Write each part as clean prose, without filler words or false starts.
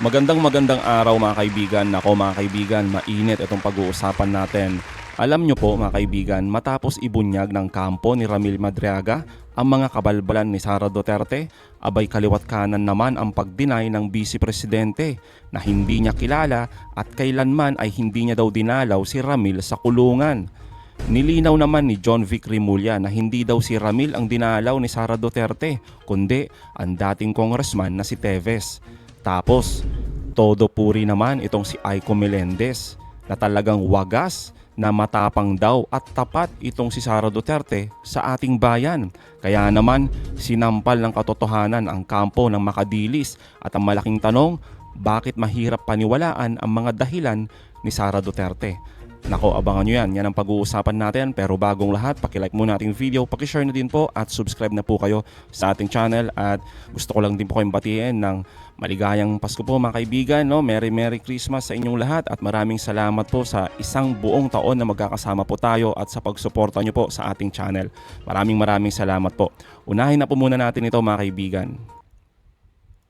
Magandang araw mga kaibigan. Nako mga kaibigan, mainit itong pag-uusapan natin. Alam nyo po mga kaibigan, matapos ibunyag ng kampo ni Ramil Madriaga ang mga kabalbalan ni Sara Duterte, abay kaliwat kanan naman ang pagdinay ng Vice Presidente na hindi niya kilala at kailanman ay hindi niya daw dinalaw si Ramil sa kulungan. Nilinaw naman ni John Vic Rimulya na hindi daw si Ramil ang dinalaw ni Sara Duterte, kundi ang dating congressman na si Teves. Tapos, todo puri naman itong si Aiko Melendez na talagang wagas na matapang daw at tapat itong si Sara Duterte sa ating bayan. Kaya naman, sinampal ng katotohanan ang kampo ng Makadilis at ang malaking tanong, bakit mahirap paniwalaan ang mga dahilan ni Sara Duterte? Nako, abangan nyo yan. Yan ang pag-uusapan natin. Pero bagong lahat, pakilike muna ating video, pakishare na din po at subscribe na po kayo sa ating channel. At gusto ko lang din po kayong batiin ng maligayang Pasko po mga kaibigan. No? Merry Christmas sa inyong lahat at maraming salamat po sa isang buong taon na magkakasama po tayo at sa pagsuporta nyo po sa ating channel. Maraming salamat po. Unahin na po muna natin ito mga kaibigan.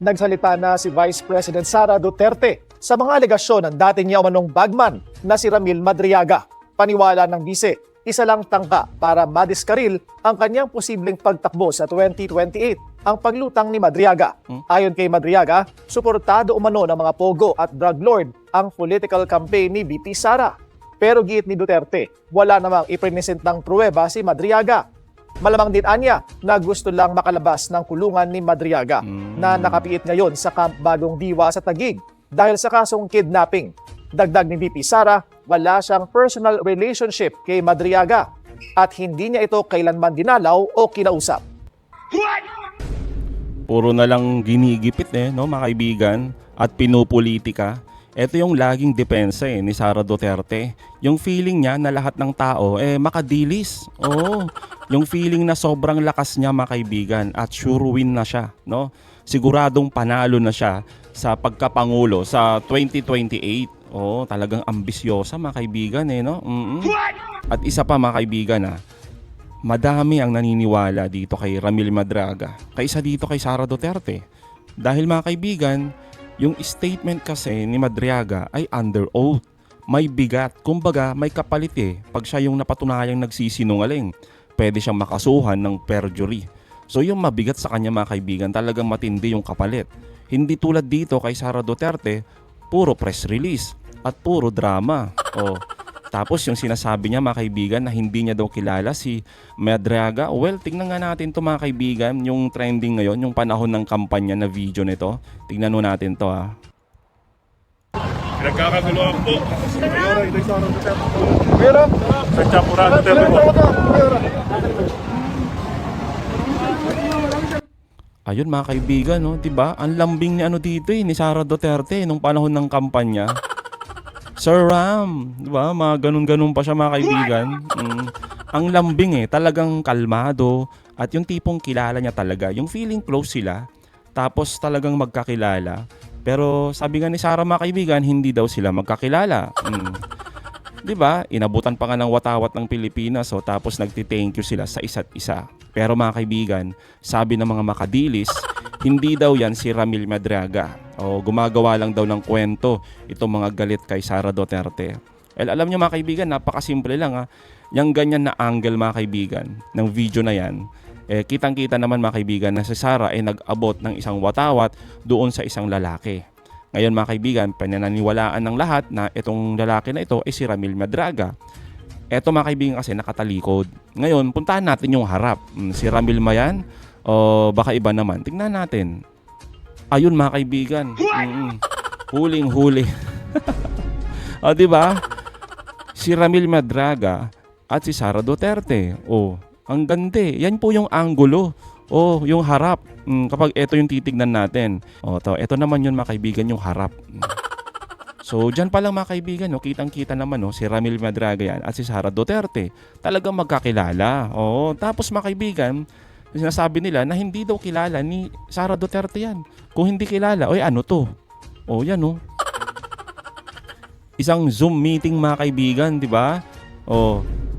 Nagsalita na si Vice President Sara Duterte sa mga alegasyon ng dati niya umanong bagman na si Ramil Madriaga. Paniwala ng bise, isa lang tangka para madiskaril ang kanyang posibleng pagtakbo sa 2028 ang paglutang ni Madriaga. Ayon kay Madriaga, suportado umano ng mga pogo at drug lord ang political campaign ni VP Sara. Pero giit ni Duterte, wala namang ipresentang pruweba si Madriaga. Malamang din anya na gusto lang makalabas ng kulungan ni Madriaga na nakapiit ngayon sa Camp Bagong Diwa sa Taguig dahil sa kasong kidnapping. Dagdag ni VP Sara, wala siyang personal relationship kay Madriaga at hindi niya ito kailanman dinalaw o kinausap. Puro na lang ginigipit no mga kaibigan at pinupolitika. Ito yung laging depensa ni Sara Duterte. Yung feeling niya na lahat ng tao makadilis. Oo. Yung feeling na sobrang lakas niya mga kaibigan at sure win na siya, no? Siguradong panalo na siya sa pagkapangulo sa 2028. Oo, talagang ambisyosa mga kaibigan no? At isa pa mga kaibigan madami ang naniniwala dito kay Ramil Madriaga kaysa dito kay Sara Duterte. Dahil mga kaibigan, yung statement kasi ni Madriaga ay under oath. May bigat. Kumbaga, may kapalit pag siya yung napatunayang nagsisinungaling. Pwede siyang makasuhan ng perjury. So yung mabigat sa kanya mga kaibigan, talagang matindi yung kapalit. Hindi tulad dito kay Sara Duterte, puro press release at puro drama. Tapos yung sinasabi niya mga kaibigan na hindi niya daw kilala si Madriaga. Well, tingnan nga natin to mga kaibigan, yung trending ngayon, yung panahon ng kampanya na video nito. Tingnan mo natin to Nagkakaguluhan po. Pero, Sa Chapura Duterte po. Ayun mga kaibigan, no, 'di ba? Ang lambing ni dito ni Sara Duterte nung panahon ng kampanya. Sir Ram, 'di ba? Mga ganun-ganun pa siya mga kaibigan. Ang lambing talagang kalmado at yung tipong kilala niya talaga. Yung feeling close sila, tapos talagang magkakilala. Pero sabi nga ni Sara mga kaibigan, hindi daw sila magkakilala. 'Di ba? Inabutan pa nga ng watawat ng Pilipinas, tapos nagti-thank you sila sa isa't isa. Pero mga kaibigan, sabi ng mga makadilis, hindi daw yan si Ramil Madriaga. Gumagawa lang daw ng kwento itong mga galit kay Sara Duterte. Well, alam niyo mga kaibigan, napakasimple lang Yung ganyan na angle mga kaibigan ng video na yan, kitang-kita naman mga kaibigan na si Sara ay nag-abot ng isang watawat doon sa isang lalaki. Ngayon mga kaibigan, pananiniwalaan ng lahat na itong lalaki na ito ay si Ramil Madriaga. Eto mga kaibigan kasi nakatalikod. Ngayon, puntahan natin yung harap. Si Ramil ba yan? O baka iba naman? Tingnan natin. Ayun mga kaibigan. Huling-huli. Di ba? Si Ramil Madriaga at si Sara Duterte. Ang ganda. Yan po yung angulo. Yung harap. Kapag ito yung titignan natin. Ito naman yun mga kaibigan, yung harap. So, dyan pa lang mga kaibigan, kitang-kita naman si Ramil Madriaga yan at si Sara Duterte. Talagang magkakilala. Tapos mga kaibigan, sinasabi nila na hindi daw kilala ni Sara Duterte yan. Kung hindi kilala, ano to? Yan Isang Zoom meeting mga kaibigan, di ba?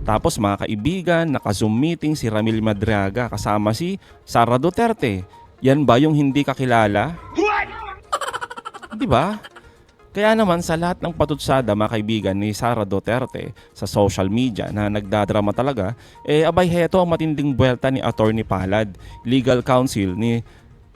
Tapos mga kaibigan, naka-Zoom meeting si Ramil Madriaga kasama si Sara Duterte. Yan ba yung hindi kakilala? 'Di ba? Kaya naman sa lahat ng patutsada mga kaibigan ni Sara Duterte sa social media na nagdadrama talaga, abay heto ang matinding buwelta ni Attorney Palad, legal counsel ni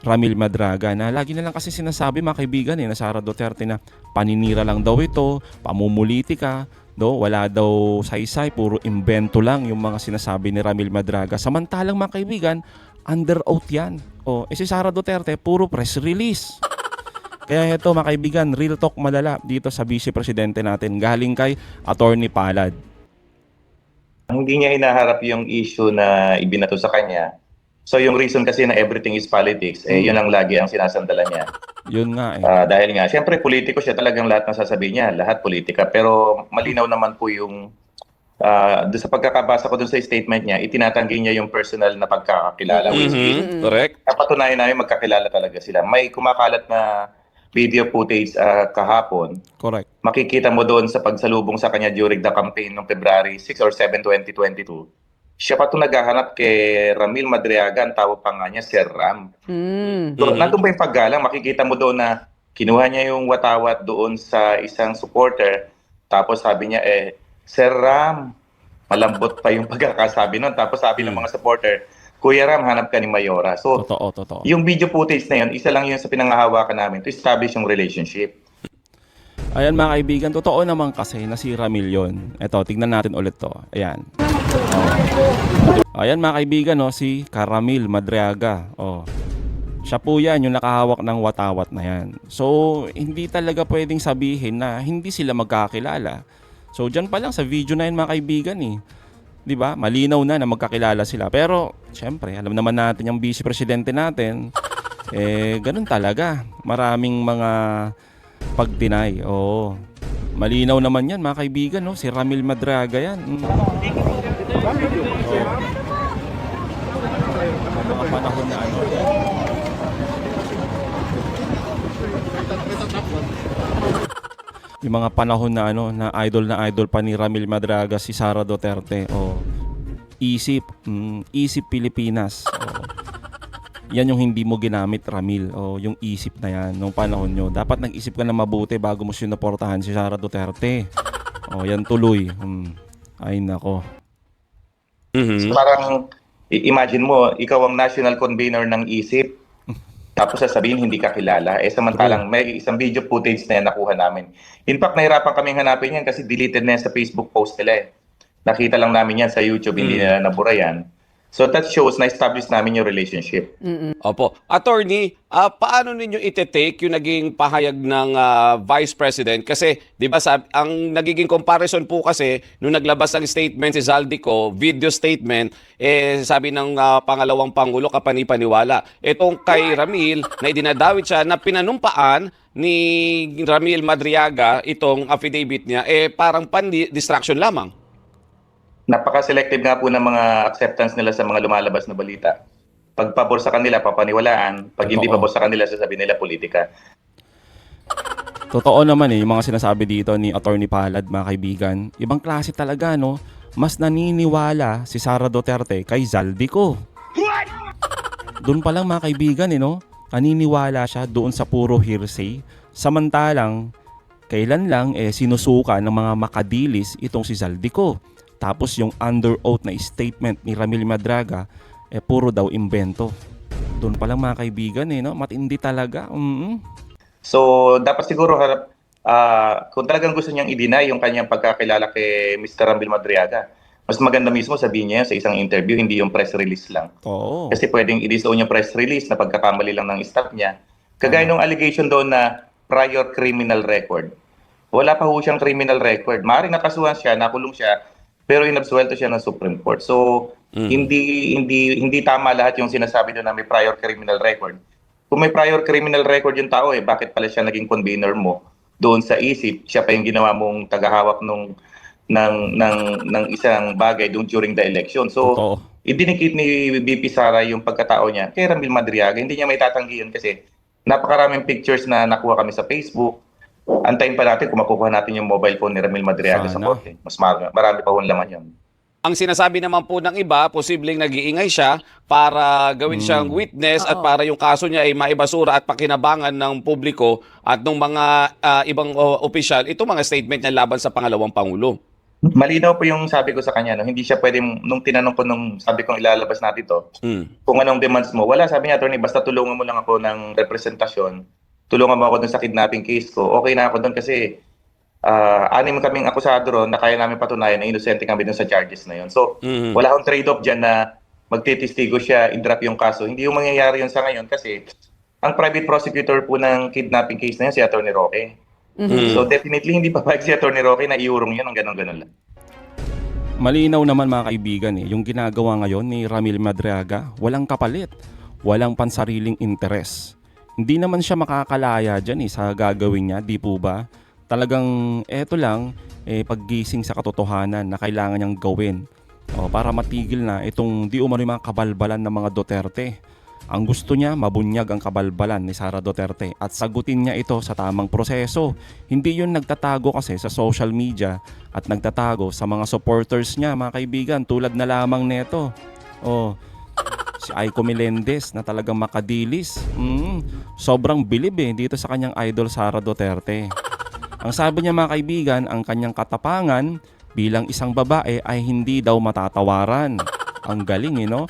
Ramil Madraga na lagi na lang kasi sinasabi mga kaibigan na Sara Duterte na paninira lang daw ito, pamumulitika, wala daw saysay, puro imbento lang yung mga sinasabi ni Ramil Madraga. Samantalang mga kaibigan, under oath yan. Si Sara Duterte, puro press release. Kaya ito mga kaibigan, real talk madala dito sa Vice Presidente natin galing kay Attorney Palad. Hindi niya hinaharap yung issue na ibinato sa kanya. So yung reason kasi na everything is politics, yun ang lagi ang sinasandala niya. Yun nga Dahil nga, siyempre politiko siya, talagang lahat ng sasabihin niya, lahat politika. Pero malinaw naman po yung, doon sa pagkakabasa ko doon sa statement niya, itinatanggi niya yung personal na pagkakakilala. Correct. Napatunayan namin magkakilala talaga sila. May kumakalat na video footage kahapon. Correct. Makikita mo doon sa pagsalubong sa kanya during the campaign noong February 6 or 7, 2022. Siya pa ito naghahanap kay Ramil Madriaga, ang tawag pa nga niya, Sir Ram. So, nandun pa yung paggalang, makikita mo doon na kinuha niya yung watawat doon sa isang supporter, tapos sabi niya, Sir Ram, malambot pa yung pagkakasabi nun. Tapos sabi ng mga supporter, Kuya Ram, hanap ka ni Mayora. So, Totoo. yung video footage na yun, isa lang yun sa pinangahawakan namin to establish yung relationship. Ayan mga kaibigan, totoo naman kasi na si Ramil yun. Ito, tignan natin ulit to. Ayan. Ayan mga kaibigan, si Caramil Madriaga. Siya po yan, yung nakahawak ng watawat na yan. So, hindi talaga pwedeng sabihin na hindi sila magkakilala. So, dyan pa lang sa video na yun mga kaibigan 'di ba? Malinaw na magkakilala sila. Pero, syempre, alam naman natin yung vice presidente natin, ganun talaga. Maraming mga pag-deny. Malinaw naman yan mga kaibigan, si Ramil Madraga yan. Mga panahon na yung mga panahon na na idol pa ni Ramil Madraga si Sara Duterte. Isip Pilipinas. Yan yung hindi mo ginamit, Ramil. Yung isip na yan nung panahon nyo. Dapat nag-isip ka na mabuti bago mo sinuportahan si Sara Duterte. Yan tuloy. Ay nako. So, parang imagine mo, ikaw ang national convener ng isip, tapos sasabihin hindi ka kilala. Samantalang may isang video footage na yan nakuha namin. In fact, nahirapan kaming hanapin yan kasi deleted na yan sa Facebook post nila. Nakita lang namin yan sa YouTube, hindi nila nabura yan. So that shows na establish namin yung relationship. Opo. Attorney, paano ninyo ite-take yung naging pahayag ng Vice President? Kasi, di ba, ang nagiging comparison po kasi, nung naglabas ang statement si Zaldico, video statement, sabi ng pangalawang Pangulo, kapanipaniwala. Itong kay Ramil, na idinadawit siya na pinanumpaan ni Ramil Madriaga, itong affidavit niya, parang pan-distraction lamang. Napaka-selective nga po ng mga acceptance nila sa mga lumalabas na balita. Pag pabor sa kanila, papaniwalaan. Pag hindi pabor sa kanila, sasabihin nila politika. Totoo naman yung mga sinasabi dito ni Attorney Palad mga kaibigan. Ibang klase talaga mas naniniwala si Sara Duterte kay Zaldico. Doon pa lang mga kaibigan naniniwala siya doon sa puro hearsay. Samantalang kailan lang sinusuka ng mga makadilis itong si Zaldico. Tapos yung under oath na statement ni Ramil Madraga, puro daw imbento. Doon pa lang mga kaibigan matindi talaga. So, dapat siguro kung talagang gusto niyang i-deny yung kanyang pagkakilala kay Mr. Ramil Madriaga, mas maganda mismo sabihin niya sa isang interview, hindi yung press release lang. Kasi pwedeng i-disown yung press release na pagkakamali lang ng staff niya. Kagaya nung allegation doon na prior criminal record. Wala pa ho siyang criminal record. Maaaring nakasuhan siya, nakulong siya, pero inabsuelto siya ng Supreme Court. So, hindi tama lahat yung sinasabi doon na may prior criminal record. Kung may prior criminal record yung tao, bakit pala siya naging convener mo doon sa isip? Siya pa yung ginawa mong tagahawak ng isang bagay doon during the election. So, idinikit ni VP Sara yung pagkatao niya kay Ramil Madriaga. Hindi niya may tatanggi yun kasi napakaraming pictures na nakuha kami sa Facebook. Antayin pa natin kung makukuha natin yung mobile phone ni Ramil Madriaga sa korte. Mas marami pa hong laman yun. Ang sinasabi naman po ng iba, posibleng nag-iingay siya para gawin siyang witness at para yung kaso niya ay maibasura at pakinabangan ng publiko at ng mga ibang opisyal, itong mga statement niya laban sa pangalawang Pangulo. Malinaw po yung sabi ko sa kanya, no? Hindi siya pwedeng, nung tinanong ko nung sabi kong ilalabas natin to, kung anong demands mo. Wala, sabi niya, attorney, basta tulungan mo lang ako ng representasyon, tulungan mo ako dun sa kidnapping case ko, okay na ako dun kasi 6 kaming akusado ron na kaya namin patunayan na inosente kami dun sa charges na yun. So, wala akong trade-off dyan na magtitistigo siya, i-drop yung kaso. Hindi yung mangyayari yun sa ngayon kasi ang private prosecutor po ng kidnapping case na yun, si Atty. Roque. So, definitely hindi papayag si Atty. Roque na iurong yun ng ganun-ganun lang. Malinaw naman mga kaibigan yung ginagawa ngayon ni Ramil Madriaga, walang kapalit, walang pansariling interes. Hindi naman siya makakalaya dyan sa gagawin niya, di po ba? Talagang eto lang, paggising sa katotohanan na kailangan niyang gawin para matigil na itong di umano yung mga kabalbalan ng mga Duterte. Ang gusto niya, mabunyag ang kabalbalan ni Sara Duterte at sagutin niya ito sa tamang proseso. Hindi yun nagtatago kasi sa social media at nagtatago sa mga supporters niya, mga kaibigan, tulad na lamang neto. Si Aiko Melendez na talagang makadilis. Sobrang bilib dito sa kanyang idol Sara Duterte. Ang sabi niya mga kaibigan, ang kanyang katapangan bilang isang babae ay hindi daw matatawaran. Ang galing no?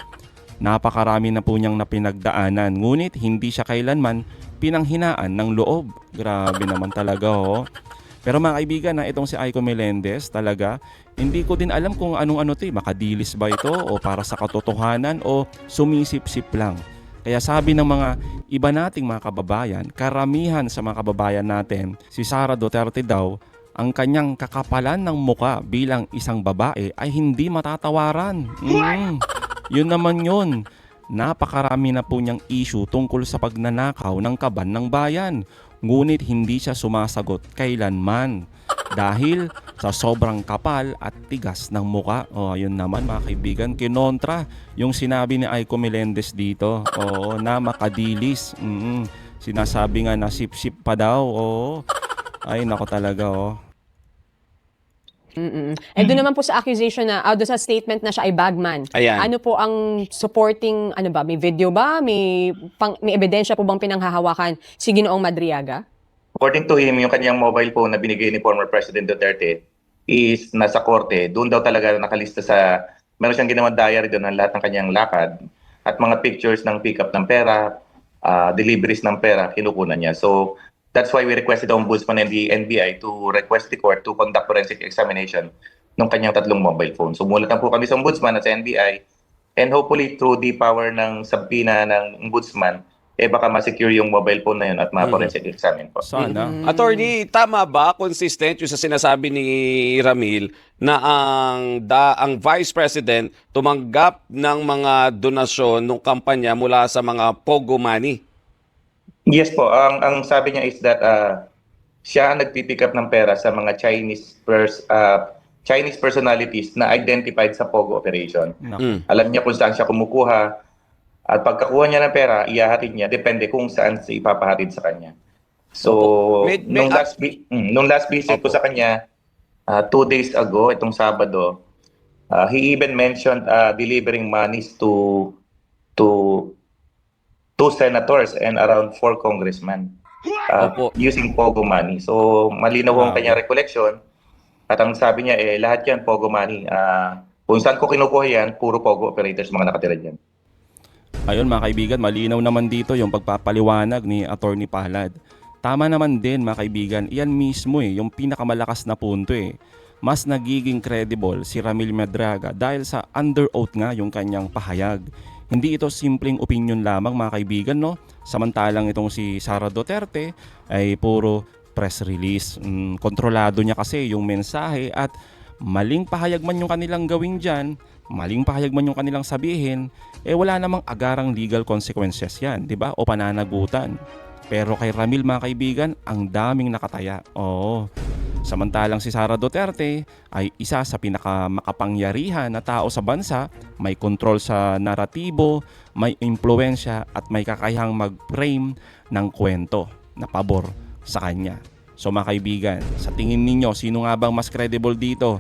Napakarami na po niyang napinagdaanan, ngunit hindi siya kailanman pinanghinaan ng loob. Grabe naman talaga Pero mga kaibigan itong si Aiko Melendez talaga, hindi ko din alam kung anong makadilis ba ito o para sa katotohanan o sumisip-sip lang. Kaya sabi ng mga iba nating mga kababayan, karamihan sa mga kababayan natin, si Sara Duterte daw, ang kanyang kakapalan ng muka bilang isang babae ay hindi matatawaran. Yun naman yun. Napakarami na po niyang issue tungkol sa pagnanakaw ng kaban ng bayan. Ngunit hindi siya sumasagot kailanman dahil sa sobrang kapal at tigas ng muka. Yun naman mga kaibigan, kinontra yung sinabi ni Aiko Melendez dito. Na makadilis. Sinasabi nga na sip-sip pa daw. Ay nako talaga And doon naman po sa accusation na, doon sa statement na siya ay bagman. Ayan. Ano po ang supporting, may video ba? May ebidensya po bang pinanghahawakan si Ginoong Madriaga? According to him, yung kanyang mobile phone na binigay ni former President Duterte is nasa korte. Doon daw talaga nakalista meron siyang ginawang diary doon ng lahat ng kanyang lakad at mga pictures ng pick-up ng pera, deliveries ng pera, kinukunan niya. So, that's why we requested the Ombudsman and the NBI to request the court to conduct forensic examination ng kanyang 3 mobile phone. So, mulat po kami sa Ombudsman at sa NBI and hopefully through the power ng subpoena ng Ombudsman, baka ma-secure yung mobile phone na yun at ma-forensic examine po. Sana. Attorney, tama ba, consistent yung sa sinasabi ni Ramil na ang Vice President tumanggap ng mga donasyon ng kampanya mula sa mga Pogo money? Yes po, ang sabi niya is that siya ang nagpipick up ng pera sa mga Chinese personalities na identified sa Pogo operation. Alam niya kung saan siya kumukuha at pagkakuha niya ng pera, ihahatid niya, depende kung saan siya ipapahatid sa kanya. So, nung last visit ko sa kanya, 2 days ago, itong Sabado, he even mentioned delivering monies to 2 senators and around 4 congressmen using Pogo money. So, malinaw ang kanyang recollection. At ang sabi niya, lahat yan Pogo money. Kung saan ko kinukuha yan, puro Pogo operators mga nakatira dyan. Ayun mga kaibigan, malinaw naman dito yung pagpapaliwanag ni Attorney Palad. Tama naman din mga kaibigan, iyan mismo yung pinakamalakas na punto Mas nagiging credible si Ramil Madriaga dahil sa under oath nga yung kanyang pahayag. Hindi ito simpleng opinion lamang mga kaibigan Samantalang itong si Sara Duterte ay puro press release. Kontrolado niya kasi yung mensahe at maling pahayag man yung kanilang gawin dyan, maling pahayag man yung kanilang sabihin, wala namang agarang legal consequences yan, di ba? O pananagutan. Pero kay Ramil mga kaibigan, ang daming nakataya. Samantalang si Sara Duterte ay isa sa pinakamakapangyarihan na tao sa bansa, may kontrol sa naratibo, may impluensya at may kakayahang mag-frame ng kwento na pabor sa kanya. So mga kaibigan, sa tingin ninyo, sino nga bang mas credible dito?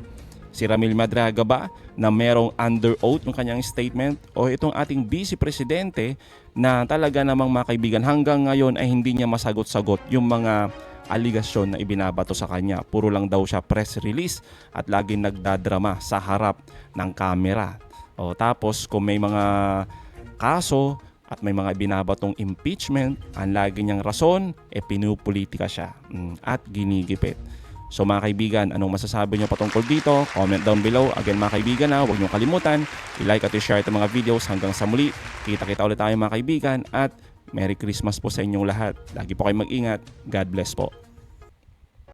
Si Ramil Madriaga ba na merong under oath ng kanyang statement o itong ating Vice Presidente na talaga namang mga kaibigan hanggang ngayon ay hindi niya masagot-sagot yung mga aligasyon na ibinabato sa kanya. Puro lang daw siya press release at laging nagdadrama sa harap ng kamera. O tapos kung may mga kaso at may mga binabatong impeachment, ang lagi niyang rason, pinupolitika siya at ginigipit. So mga kaibigan, anong masasabi niyo patungkol dito? Comment down below. Again mga kaibigan, huwag niyo kalimutan, i-like at i-share itong mga videos. Hanggang sa muli, kita-kita ulit tayo mga kaibigan at Merry Christmas po sa inyong lahat. Lagi po kayong mag-ingat. God bless po.